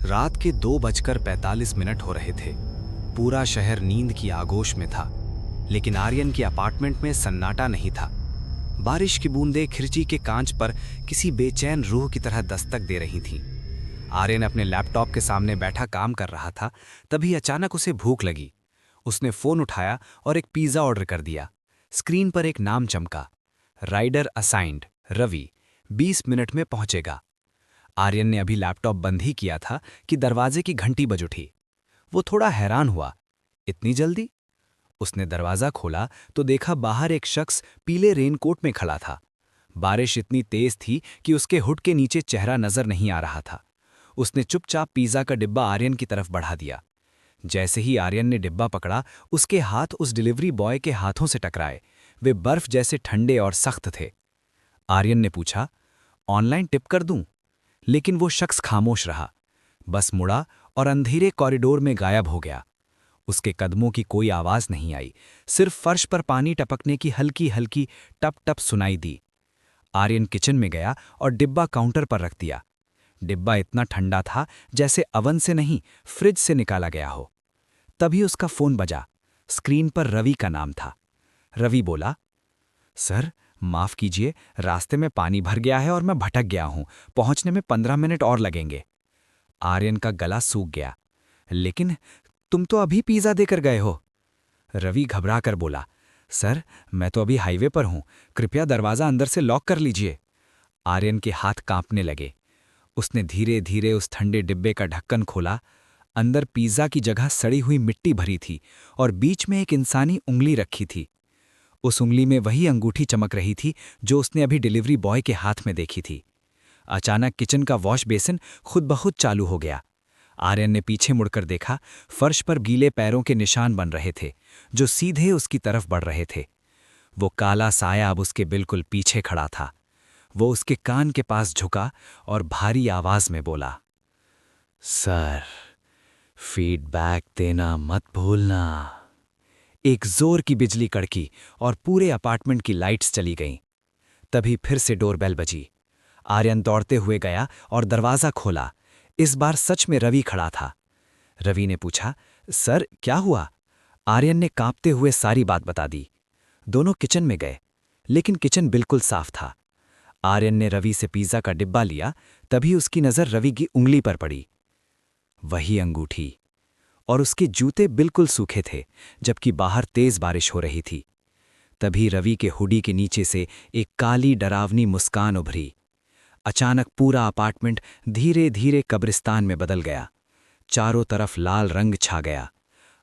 रात के 2:45 हो रहे थे। पूरा शहर नींद की आगोश में था, लेकिन आर्यन के अपार्टमेंट में सन्नाटा नहीं था। बारिश की बूंदें खिड़की के कांच पर किसी बेचैन रूह की तरह दस्तक दे रही थीं। आर्यन अपने लैपटॉप के सामने बैठा काम कर रहा था, तभी अचानक उसे भूख लगी। उसने फोन उठाया और एक पिज्जा ऑर्डर कर दिया। स्क्रीन पर एक नाम चमका, राइडर असाइंड, रवि, 20 मिनट में पहुंचेगा। आर्यन ने अभी लैपटॉप बंद ही किया था कि दरवाजे की घंटी बज उठी। वो थोड़ा हैरान हुआ, इतनी जल्दी? उसने दरवाजा खोला तो देखा बाहर एक शख्स पीले रेनकोट में खड़ा था। बारिश इतनी तेज थी कि उसके हुड के नीचे चेहरा नजर नहीं आ रहा था। उसने चुपचाप पिज्जा का डिब्बा आर्यन की तरफ बढ़ा दिया। जैसे ही आर्यन ने डिब्बा पकड़ा, उसके हाथ उस डिलीवरी बॉय के हाथों से टकराए। वे बर्फ जैसे ठंडे और सख्त थे। आर्यन ने पूछा, ऑनलाइन टिप कर दूं? लेकिन वो शख्स खामोश रहा, बस मुड़ा और अंधेरे कॉरिडोर में गायब हो गया। उसके कदमों की कोई आवाज नहीं आई, सिर्फ फर्श पर पानी टपकने की हल्की हल्की टप टप सुनाई दी। आर्यन किचन में गया और डिब्बा काउंटर पर रख दिया। डिब्बा इतना ठंडा था जैसे अवन से नहीं, फ्रिज से निकाला गया हो। तभी उसका फोन बजा। स्क्रीन पर रवि का नाम था। रवि बोला, सर, माफ कीजिए, रास्ते में पानी भर गया है और मैं भटक गया हूं। पहुंचने में 15 मिनट और लगेंगे। आर्यन का गला सूख गया। लेकिन तुम तो अभी पिज्जा देकर गए हो। रवि घबरा कर बोला, सर, मैं तो अभी हाईवे पर हूं। कृपया दरवाजा अंदर से लॉक कर लीजिए। आर्यन के हाथ कांपने लगे। उसने धीरे धीरे उस ठंडे डिब्बे का ढक्कन खोला। अंदर पिज्जा की जगह सड़ी हुई मिट्टी भरी थी और बीच में एक इंसानी उंगली रखी थी। उस उंगली में वही अंगूठी चमक रही थी जो उसने अभी डिलीवरी बॉय के हाथ में देखी थी। अचानक किचन का वॉश बेसिन खुद ब खुद चालू हो गया। आर्यन ने पीछे मुड़कर देखा। फर्श पर गीले पैरों के निशान बन रहे थे, जो सीधे उसकी तरफ बढ़ रहे थे। वो काला साया अब उसके बिल्कुल पीछे खड़ा था। वो उसके कान के पास झुका और भारी आवाज में बोला, सर, फीडबैक देना मत भूलना। एक जोर की बिजली कड़की और पूरे अपार्टमेंट की लाइट्स चली गईं। तभी फिर से डोरबेल बजी। आर्यन दौड़ते हुए गया और दरवाजा खोला। इस बार सच में रवि खड़ा था। रवि ने पूछा, सर, क्या हुआ? आर्यन ने कांपते हुए सारी बात बता दी। दोनों किचन में गए, लेकिन किचन बिल्कुल साफ था। आर्यन ने रवि से पिज्जा का डिब्बा लिया। तभी उसकी नजर रवि की उंगली पर पड़ी। वही अंगूठी, और उसके जूते बिल्कुल सूखे थे, जबकि बाहर तेज बारिश हो रही थी। तभी रवि के हुडी के नीचे से एक काली डरावनी मुस्कान उभरी। अचानक पूरा अपार्टमेंट धीरे धीरे कब्रिस्तान में बदल गया। चारों तरफ लाल रंग छा गया।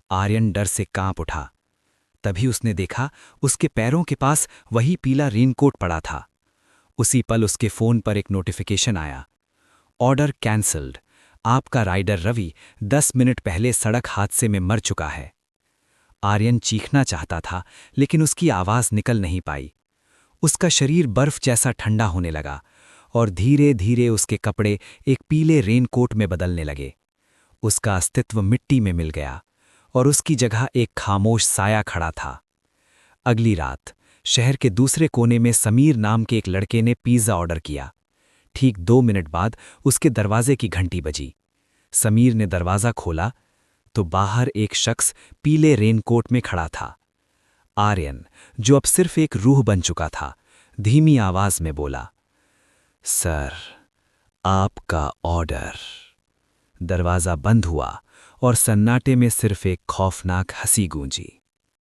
आर्यन डर से कांप उठा। तभी उसने देखा, उसके पैरों के पास वही पीला रेनकोट पड़ा था। उसी पल उसके फोन पर एक नोटिफिकेशन आया, ऑर्डर कैंसल्ड। आपका राइडर रवि 10 मिनट पहले सड़क हादसे में मर चुका है। आर्यन चीखना चाहता था, लेकिन उसकी आवाज निकल नहीं पाई। उसका शरीर बर्फ जैसा ठंडा होने लगा और धीरे धीरे उसके कपड़े एक पीले रेनकोट में बदलने लगे। उसका अस्तित्व मिट्टी में मिल गया और उसकी जगह एक खामोश साया खड़ा था। अगली रात शहर के दूसरे कोने में समीर नाम के एक लड़के ने पिज्जा ऑर्डर किया। ठीक 2 मिनट बाद उसके दरवाजे की घंटी बजी। समीर ने दरवाजा खोला तो बाहर एक शख्स पीले रेनकोट में खड़ा था। आर्यन, जो अब सिर्फ एक रूह बन चुका था, धीमी आवाज में बोला, सर, आपका ऑर्डर। दरवाजा बंद हुआ और सन्नाटे में सिर्फ एक खौफनाक हंसी गूंजी।